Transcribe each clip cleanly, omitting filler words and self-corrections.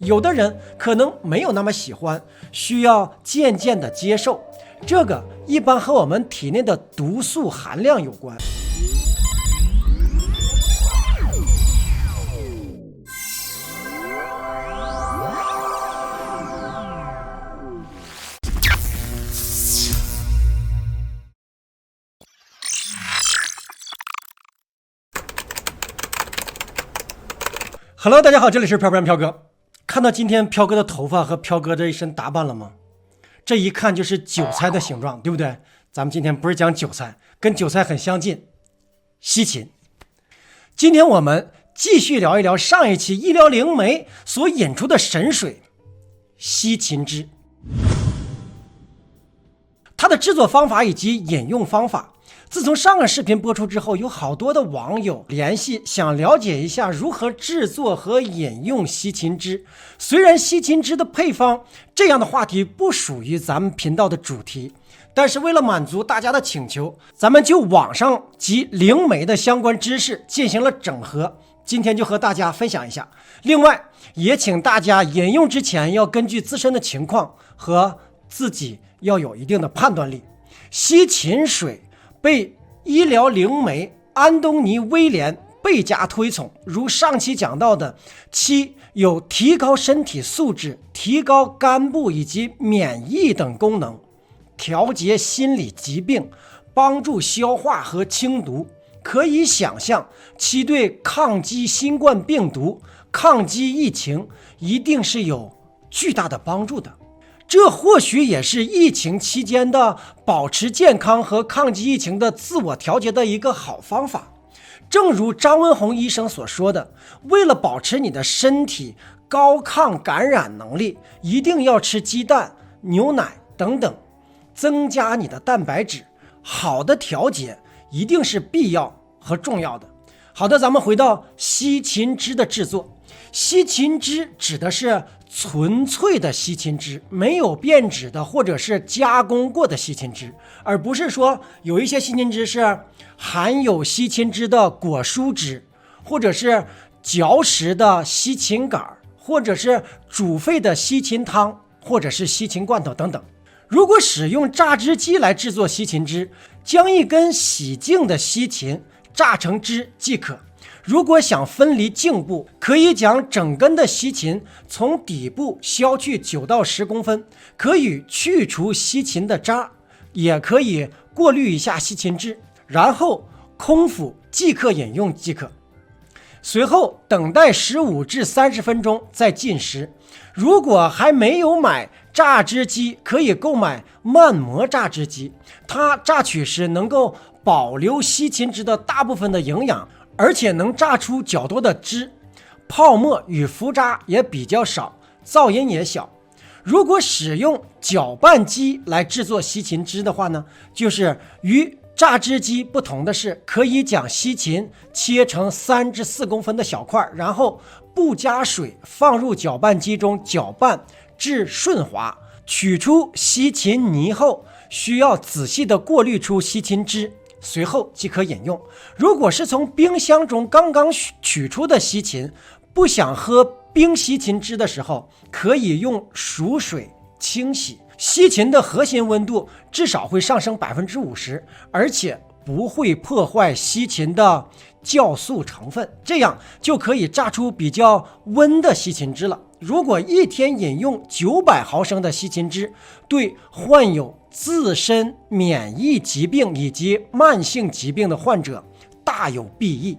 有的人可能没有那么喜欢，需要渐渐的接受。这个一般和我们体内的毒素含量有关。Hello， 大家好，这里是飘飘哥。看到今天飘哥的头发和飘哥这一身打扮了吗？这一看就是韭菜的形状，对不对？咱们今天不是讲韭菜，跟韭菜很相近，西芹。今天我们继续聊一聊上一期医疗灵媒所引出的神水西芹汁，它的制作方法以及饮用方法。自从上个视频播出之后，有好多的网友联系，想了解一下如何制作和饮用西芹汁。虽然西芹汁的配方这样的话题不属于咱们频道的主题，但是为了满足大家的请求，咱们就网上及灵媒的相关知识进行了整合，今天就和大家分享一下。另外也请大家饮用之前要根据自身的情况和自己要有一定的判断力。西芹水被医疗灵媒安东尼·威廉倍加推崇，如上期讲到的，其有提高身体素质、提高肝部以及免疫等功能，调节心理疾病，帮助消化和清毒。可以想象其对抗击新冠病毒、抗击疫情一定是有巨大的帮助的。这或许也是疫情期间的保持健康和抗击疫情的自我调节的一个好方法。正如张文宏医生所说的，为了保持你的身体高抗感染能力，一定要吃鸡蛋、牛奶等等，增加你的蛋白质。好的调节一定是必要和重要的。好的，咱们回到西芹汁的制作。西芹汁指的是纯粹的西芹汁，没有变质的或者是加工过的西芹汁，而不是说有一些西芹汁是含有西芹汁的果蔬汁，或者是嚼食的西芹杆，或者是煮沸的西芹汤，或者是西芹罐头等等。如果使用榨汁机来制作西芹汁，将一根洗净的西芹榨成汁即可。如果想分离茎部，可以将整根的西芹从底部削去9到10公分，可以去除西芹的渣，也可以过滤一下西芹汁，然后空腹即可饮用即可。随后等待15至30分钟再进食。如果还没有买榨汁机，可以购买慢磨榨汁机，它榨取时能够保留西芹汁的大部分的营养，而且能榨出较多的汁，泡沫与浮渣也比较少，噪音也小。如果使用搅拌机来制作西芹汁的话呢，就是与榨汁机不同的是，可以将西芹切成3至4公分的小块，然后不加水放入搅拌机中搅拌至顺滑，取出西芹泥后，需要仔细的过滤出西芹汁，随后即可饮用。如果是从冰箱中刚刚取出的西芹，不想喝冰西芹汁的时候，可以用熟水清洗。西芹的核心温度至少会上升 50%， 而且不会破坏西芹的酵素成分，这样就可以榨出比较温的西芹汁了。如果一天饮用900毫升的西芹汁，对患有自身免疫疾病以及慢性疾病的患者大有裨益。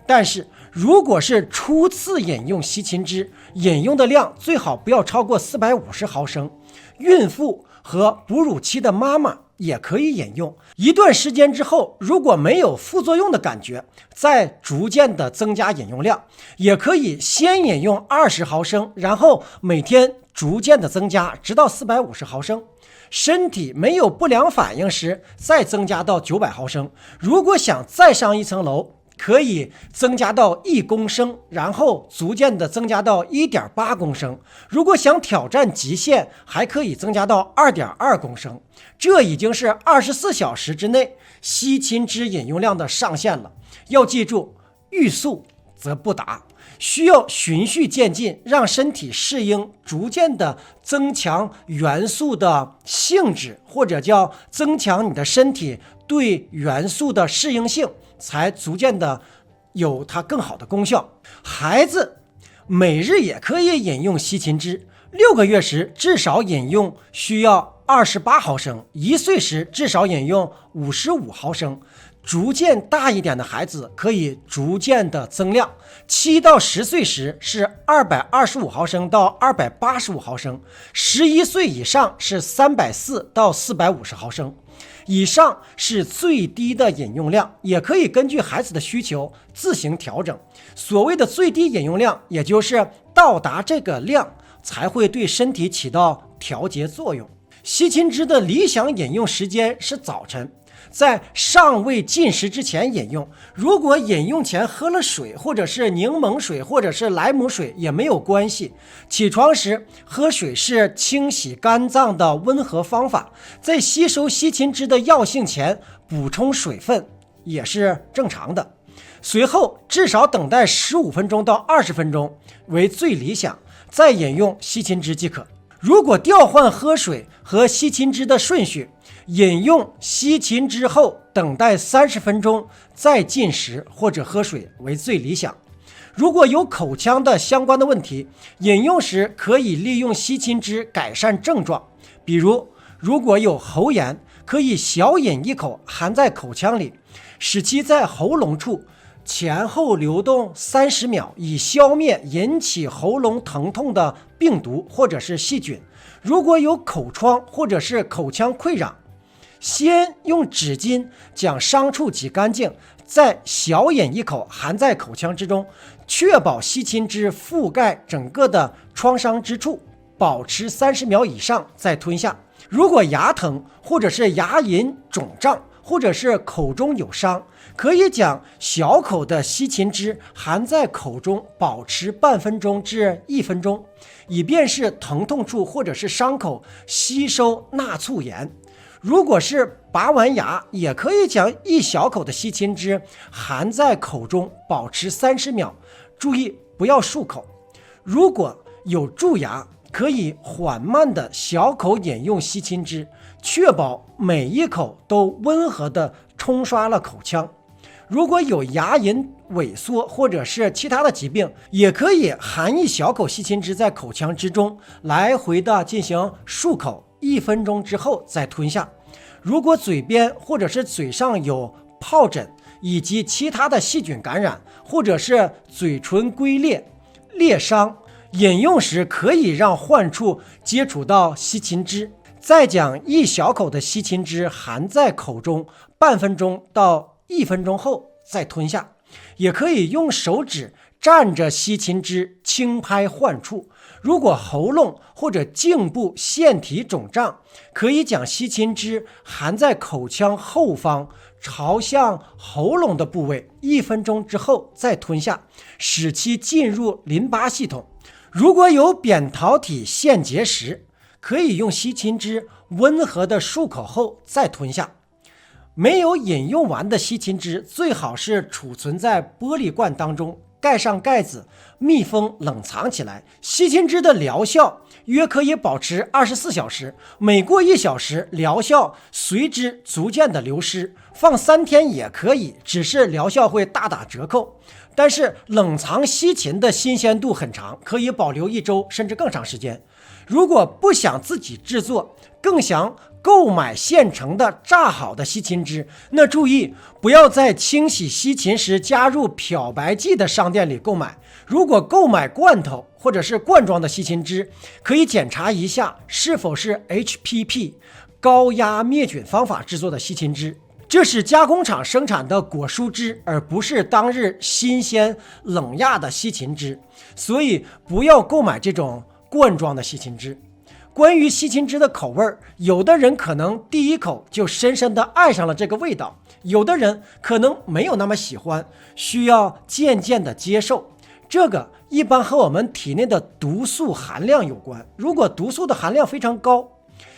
但是如果是初次饮用西芹汁，饮用的量最好不要超过450毫升。孕妇和哺乳期的妈妈也可以饮用。一段时间之后，如果没有副作用的感觉，再逐渐的增加饮用量。也可以先饮用20毫升，然后每天逐渐的增加，直到450毫升。身体没有不良反应时，再增加到900毫升。如果想再上一层楼，可以增加到1公升，然后逐渐的增加到1.8公升。如果想挑战极限，还可以增加到2.2公升。这已经是24小时之内西芹汁饮用量的上限了。要记住，欲速则不达。需要循序渐进，让身体适应，逐渐的增强元素的性质，或者叫增强你的身体对元素的适应性，才逐渐的有它更好的功效。孩子每日也可以饮用西芹汁，6个月时至少饮用需要28毫升，1岁时至少饮用55毫升。逐渐大一点的孩子可以逐渐的增量，7到10岁时是225毫升到285毫升，11岁以上是340到450毫升。以上是最低的饮用量，也可以根据孩子的需求自行调整。所谓的最低饮用量，也就是到达这个量才会对身体起到调节作用。西芹汁的理想饮用时间是早晨，在尚未进食之前饮用。如果饮用前喝了水，或者是柠檬水，或者是莱姆水也没有关系。起床时喝水是清洗肝脏的温和方法，在吸收西芹汁的药性前补充水分也是正常的。随后至少等待15分钟到20分钟为最理想，再饮用西芹汁即可。如果调换喝水和西芹汁的顺序，饮用西芹汁后等待30分钟再进食或者喝水为最理想。如果有口腔的相关的问题，饮用时可以利用西芹汁改善症状，比如如果有喉炎，可以小饮一口含在口腔里，使其在喉咙处前后流动30秒，以消灭引起喉咙疼痛的病毒或者是细菌。如果有口疮或者是口腔溃疡，先用纸巾将伤处挤干净，再小饮一口含在口腔之中，确保西芹汁覆盖整个的创伤之处，保持30秒以上再吞下。如果牙疼或者是牙龈肿胀，或者是口中有伤，可以将小口的西芹汁含在口中，保持半分钟至1分钟，以便是疼痛处或者是伤口吸收钠醋盐。如果是拔完牙，也可以将一小口的西芹汁含在口中，保持30秒，注意不要漱口。如果有蛀牙，可以缓慢的小口饮用西芹汁，确保每一口都温和的冲刷了口腔。如果有牙龈萎缩或者是其他的疾病，也可以含一小口西芹汁在口腔之中，来回的进行漱口，1分钟之后再吞下。如果嘴边或者是嘴上有疱疹以及其他的细菌感染，或者是嘴唇龟裂、裂伤，饮用时可以让患处接触到西芹汁，再将一小口的西芹汁含在口中，半分钟到1分钟后再吞下。也可以用手指蘸着西芹汁轻拍患处。如果喉咙或者颈部腺体肿胀，可以将西芹汁含在口腔后方朝向喉咙的部位，1分钟之后再吞下，使其进入淋巴系统。如果有扁桃体腺结石，可以用西芹汁温和的漱口后再吞下。没有饮用完的西芹汁最好是储存在玻璃罐当中，盖上盖子，密封冷藏起来。西芹汁的疗效约可以保持24小时，每过1小时，疗效随之逐渐的流失。放3天也可以，只是疗效会大打折扣。但是冷藏西芹的新鲜度很长，可以保留1周甚至更长时间。如果不想自己制作，更想购买现成的榨好的西芹汁，那注意不要在清洗西芹时加入漂白剂的商店里购买。如果购买罐头或者是罐装的西芹汁，可以检查一下是否是 HPP 高压灭菌方法制作的西芹汁，这是加工厂生产的果蔬汁，而不是当日新鲜冷压的西芹汁，所以不要购买这种罐装的西芹汁。关于西芹汁的口味，有的人可能第一口就深深的爱上了这个味道，有的人可能没有那么喜欢，需要渐渐的接受。这个一般和我们体内的毒素含量有关，如果毒素的含量非常高，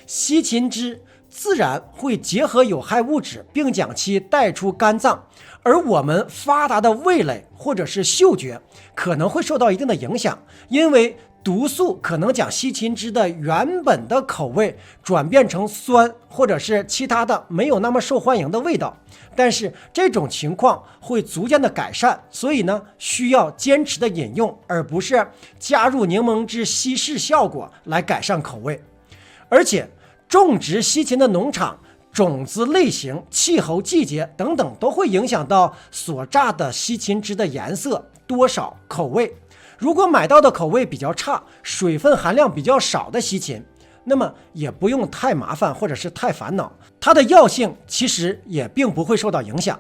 西芹汁自然会结合有害物质，并将其带出肝脏，而我们发达的味蕾或者是嗅觉可能会受到一定的影响，因为毒素可能将西芹汁的原本的口味转变成酸，或者是其他的没有那么受欢迎的味道。但是这种情况会逐渐的改善，所以呢，需要坚持的饮用，而不是加入柠檬汁稀释效果来改善口味。而且种植西芹的农场、种子类型、气候、季节等等都会影响到所榨的西芹汁的颜色、多少、口味。如果买到的口味比较差、水分含量比较少的西芹，那么也不用太麻烦或者是太烦恼，它的药性其实也并不会受到影响。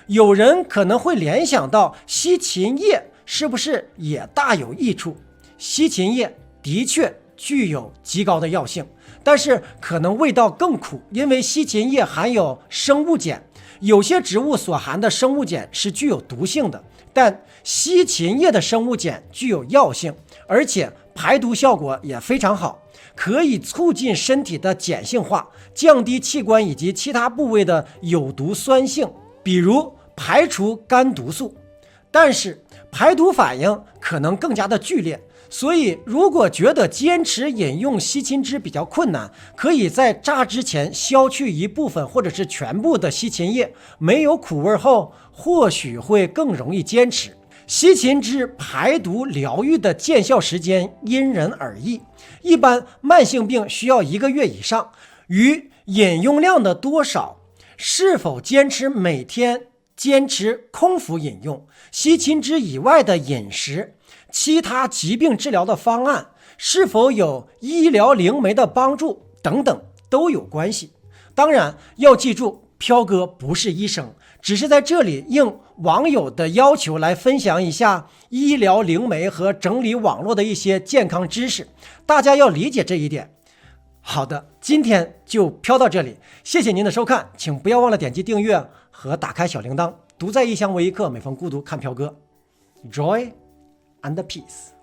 有人可能会联想到西芹叶是不是也大有益处？西芹叶的确具有极高的药性，但是可能味道更苦，因为西芹叶含有生物碱，有些植物所含的生物碱是具有毒性的，但西芹叶的生物碱具有药性，而且排毒效果也非常好，可以促进身体的碱性化，降低器官以及其他部位的有毒酸性，比如排除肝毒素。但是排毒反应可能更加的剧烈，所以如果觉得坚持饮用西芹汁比较困难，可以在榨之前削去一部分或者是全部的西芹叶，没有苦味后或许会更容易坚持。西芹汁排毒疗愈的见效时间因人而异，一般慢性病需要1个月以上。与饮用量的多少、是否坚持每天坚持空腹饮用、西芹汁以外的饮食、其他疾病治疗的方案、是否有医疗灵媒的帮助等等都有关系。当然要记住，飘哥不是医生，只是在这里应网友的要求来分享一下医疗灵媒和整理网络的一些健康知识，大家要理解这一点。好的，今天就飘到这里，谢谢您的收看，请不要忘了点击订阅和打开小铃铛。独在异乡为一课，每逢孤独看飘哥， Joy and peace。